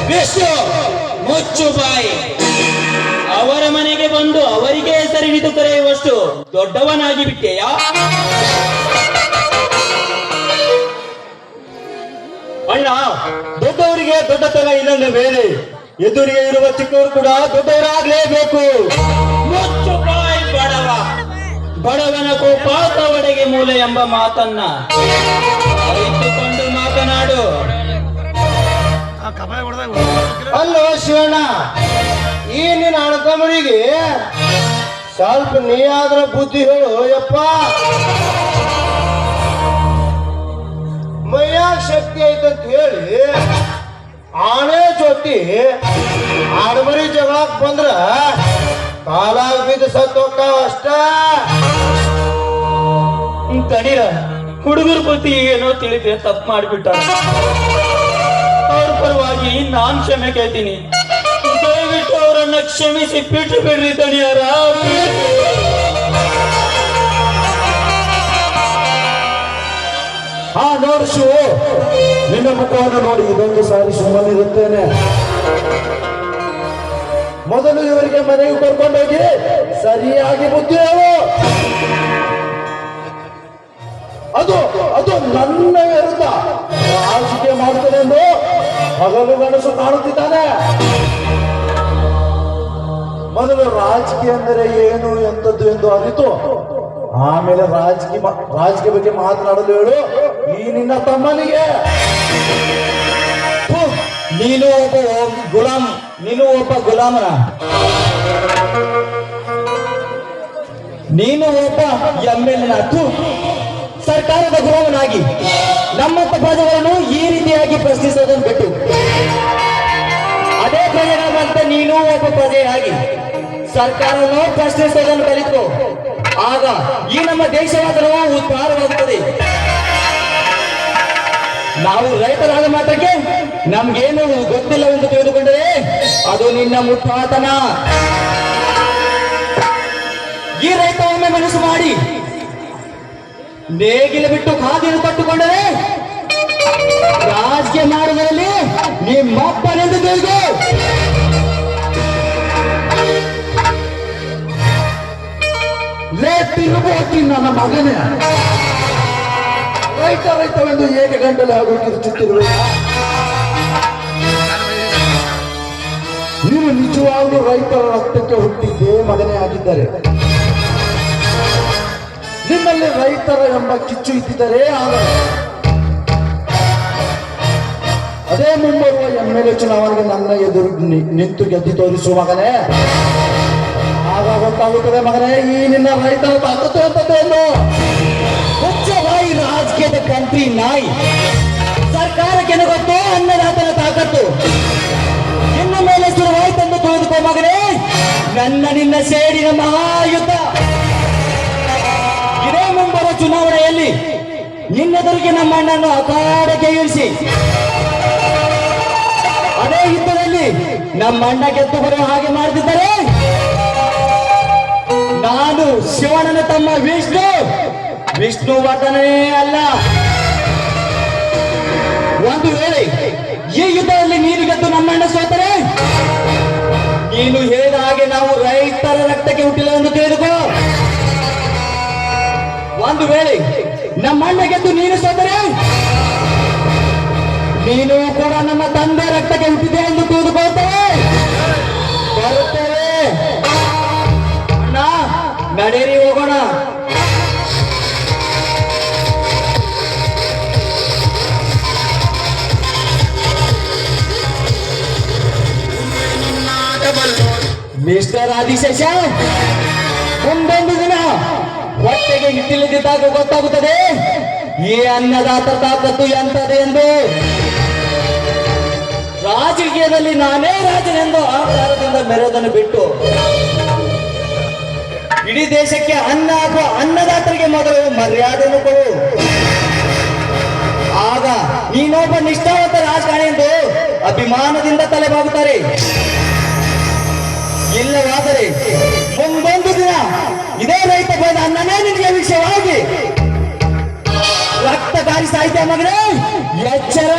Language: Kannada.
ವಿಷ್ಣು, ಮುಚ್ಚು ಬಾಯಿ. ಅವರ ಮನೆಗೆ ಬಂದು ಅವರಿಗೆ ಹೆಸರಿಡಿದು ಕರೆಯುವಷ್ಟು ದೊಡ್ಡವನಾಗಿ ಬಿಟ್ಟೆಯಾ? ಅಣ್ಣ, ದೊಡ್ಡವರಿಗೆ ದೊಡ್ಡತನ ಇಲ್ಲಂದ ಮೇಲೆ ಎದುರಿಗೆ ಇರುವ ಚಿಕ್ಕವರು ಕೂಡ ದೊಡ್ಡವರಾಗಲೇಬೇಕು. ಮುಚ್ಚು ಬಾಯಿ ಬಡವ. ಬಡವನ ಕೋಪ ತವಡೆಗೆ ಮೂಲ ಎಂಬ ಮಾತನ್ನ ಅರಿತುಕೊಂಡು ಮಾತನಾಡು. ಅಲ್ಲೋ ಶಿವಣ್ಣ, ಈ ನಿನ್ನ ಅಣ್ಣತಮ್ಮನಿಗೆ ಸ್ವಲ್ಪ ನೀ ಆದ್ರ ಬುದ್ಧಿ ಹೇಳು ಯಪ್ಪ. ಮೈಯಾಗ ಶಕ್ತಿ ಐತಂತ ಹೇಳಿ ಆನೆ ಜೊತೆ ಆಡಮರಿ ಜಗಳಕ್ ಬಂದ್ರ ಕಾಲಾಗ ಬಿದ್ದು ಸತ್ತು ಹೋಗ್ತಾವ ಅಷ್ಟ. ತಡೀರ, ಹುಡುಗರ ಬುದ್ಧಿ ಏನೋ ತಿಳಿದ್ರೆ ತಪ್ಪು ಮಾಡಿಬಿಟ್ಟ. ಅವ್ರ ಪರವಾಗಿ ನಾನ್ ಕ್ಷಮೆ ಕೇಳ್ತೀನಿ. ದಯವಿಟ್ಟು ಅವರನ್ನ ಕ್ಷಮಿಸಿ ಬಿಟ್ಟು ಬಿಡ್ರಿ ತಡಿಯಾರ. ಹಾ ನೋಡು ಶಿವು, ನಿನ್ನ ಮುಖವನ್ನು ನೋಡಿ ಇದೊಂದು ಸಾರಿ ಸುಮ್ಮನಿರುತ್ತೇನೆ. ಮೊದಲು ಇವರಿಗೆ ಮನೆಗೆ ಕರ್ಕೊಂಡೋಗಿ ಸರಿಯಾಗಿ ಬುದ್ಧಿ ಹೇಳು. ಅದು ಅದು ನನ್ನ ವಿರುದ್ಧ ರಾಜಕೀಯ ಮಾಡ್ತೇನೆ ಎಂದು ಹಗಲು ಗನಸು ಕಾಣುತ್ತಿದ್ದಾನೆ. ಮೊದಲು ರಾಜಕೀಯ ಅಂದರೆ ಏನು ಎಂತದ್ದು ಎಂದು ಅರಿತು ಆಮೇಲೆ ರಾಜಕೀಯ ಬಗ್ಗೆ ಮಾತನಾಡಲು ಹೇಳು ಈ ನಿನ್ನ ತಮ್ಮನಿಗೆ. ನೀನು ಒಬ್ಬ ಗುಲಾಮನ. ನೀನು ಒಬ್ಬ ಎಂಎಲ್ಎನ ಸರ್ಕಾರದ ಗುಲಾಮನಾಗಿ ನಮ್ಮಂತ ಪ್ರಜೆಗಳನ್ನು ಈ ರೀತಿಯಾಗಿ ಪ್ರಶ್ನಿಸೋದನ್ನು ಬಿಟ್ಟು ಅದೇ ಪ್ರಜೆಗಳಂತೆ ನೀನು ಒಬ್ಬ ಪ್ರಜೆಯಾಗಿ ಸರ್ಕಾರವನ್ನು ಪ್ರಶ್ನಿಸೋದನ್ನು ಕಲಿತು ಆಗ ಈ ನಮ್ಮ ದೇಶವಾದರೂ ಉದ್ಧಾರವಾಗುತ್ತದೆ. ನಾವು ರೈತರಾದ ಮಾತ್ರಕ್ಕೆ ನಮ್ಗೇನು ಗೊತ್ತಿಲ್ಲವೆಂದು ತಿಳಿದುಕೊಂಡರೆ ಅದು ನಿನ್ನ ಮುಟ್ಟಾತನ. ಈ ರೈತ ಒಮ್ಮೆ ಮನಸ್ಸು ಮಾಡಿ ನೇಗಿಲು ಬಿಟ್ಟು ಖಾದಿಯನ್ನು ಕಟ್ಟುಕೊಂಡರೆ ರಾಜಕೀಯ ಮಾಡುವುದರಲ್ಲಿ ನಿಮ್ಮಪ್ಪನೆಂದು ತಿಳಿದು ತಿರುಗಿ ನನ್ನ ಮಗನೇ ರೈತವೆಂದು ಏಕೆ ಗಂಟಲೆ ಆಗುತ್ತಿರು ಚಿತ್ತಿರುವೆ. ನೀನು ನಿಜವಾಗ್ಲೂ ರೈತರ ರಕ್ತಕ್ಕೆ ಹುಟ್ಟಿದ್ದೇ ಮಗನೇ ಆಗಿದ್ದರೆ, ನಿನ್ನಲ್ಲಿ ರೈತರ ಎಂಬ ಕಿಚ್ಚು ಇದ್ದಿದ್ದರೆ ಆದರೆ ಅದೇ ಮುಂಬರುವ ಎಂಎಲ್ಎ ಚುನಾವಣೆಗೆ ನನ್ನ ಎದುರು ನಿಂತು ಗೆದ್ದು ತೋರಿಸುವ ಮಗನೇ. ಆಗ ಗೊತ್ತಾಗುತ್ತದೆ ಮಗನೇ ಈ ನಿನ್ನ ರೈತರ ತಾಕತ್ತು ಎಂತದ್ದೇನು. ಹುಚ್ಚವಾಯಿ ರಾಜಕೀಯದ ಕಂಟ್ರಿ ನಾಯಿ. ಸರ್ಕಾರಕ್ಕೆ ಗೊತ್ತು ಅನ್ನದಾತನ ತಾಕತ್ತು. ಇನ್ನು ಮೇಲೆ ಶುರುವಾಯ್ತೆಂದು ತಿಳಿದುಕೋ ಮಗನೇ, ನನ್ನ ನಿನ್ನ ಸೇಡಿನ ಮಹಾಯುದ್ಧ. ಇದೇ ಮುಂಬರುವ ಚುನಾವಣೆಯಲ್ಲಿ ನಿನ್ನೆದುರಿಗೆ ನಮ್ಮ ಅಣ್ಣನ್ನು ಅಖಾಡಕ್ಕೆ ಇಳಿಸಿ ಅದೇ ಯುದ್ಧದಲ್ಲಿ ನಮ್ಮ ಅಣ್ಣ ಗೆದ್ದು ಬರುವ ಹಾಗೆ ಮಾಡ್ತಿದ್ದರೆ ನಾನು ಶಿವಣ್ಣನ ತಮ್ಮ ವಿಷ್ಣುವರ್ಧನೇ ಅಲ್ಲ. ಒಂದು ವೇಳೆ ಈ ಯುದ್ಧದಲ್ಲಿ ನೀನು ಗೆದ್ದು ನಮ್ಮಣ್ಣ ಸೋತರೆ ನೀನು ಹೇಳಿದ ಹಾಗೆ ನಾವು ರೈತರ ರಕ್ತಕ್ಕೆ ಹುಟ್ಟಿಲ್ಲ ಎಂದು ತಿಳಿದುಕೋ. ಒಂದು ವೇಳೆ ನಮ್ಮಣ್ಣ ಗೆದ್ದು ನೀನು ಸೋತರೆ ನೀನು ಕೂಡ ನಮ್ಮ ತಂದೆ ರಕ್ತಕ್ಕೆ ಹುಟ್ಟಿದೆ ಎಂದು ತಿಳಿದುಕೊಳ್ತೇವೆ. ಬರುತ್ತೇವೆ ಅಣ್ಣ, ನಡೆಯಿರಿ ಹೋಗೋಣ. ಮಿಸ್ಟರ್ ಆದಿಶೇಷ, ಮುಂದೊಂದು ದಿನ ಹೊಟ್ಟೆಗೆ ಹಿಟ್ಟಿಲ್ಲದಿದ್ದಾಗ ಗೊತ್ತಾಗುತ್ತದೆ ಈ ಅನ್ನದಾತ ತಾಕತ್ತು ಎಂತದೆ ಎಂದು. ರಾಜಕೀಯದಲ್ಲಿ ನಾನೇ ರಾಜನೆಂದು ಆಕಾರದಿಂದ ಮೆರೆಯೋದನ್ನು ಬಿಟ್ಟು ಇಡೀ ದೇಶಕ್ಕೆ ಅನ್ನ ಹಾಕುವ ಅನ್ನದಾತರಿಗೆ ಮೊದಲು ಮರ್ಯಾದೆಯನ್ನು ಕೊಡು. ಆಗ ನೀನೊಬ್ಬ ನಿಷ್ಠಾವಂತ ರಾಜಕಾರಣಿ ಎಂದು ಅಭಿಮಾನದಿಂದ ತಲೆಬಾಗುತ್ತಾರೆ. ಇಲ್ಲವಾದರೆ ಮುಂದೊಂದು ದಿನ ಇದೇ ರೈತ ಬಂದ ಅನ್ನನೇ ನಿನಗೆ ವಿಷಯವಾಗಿ ರಕ್ತ ಕಾರಿ ಸಾಹಿತ್ಯ ಮಗನೇ ಎಚ್ಚರ.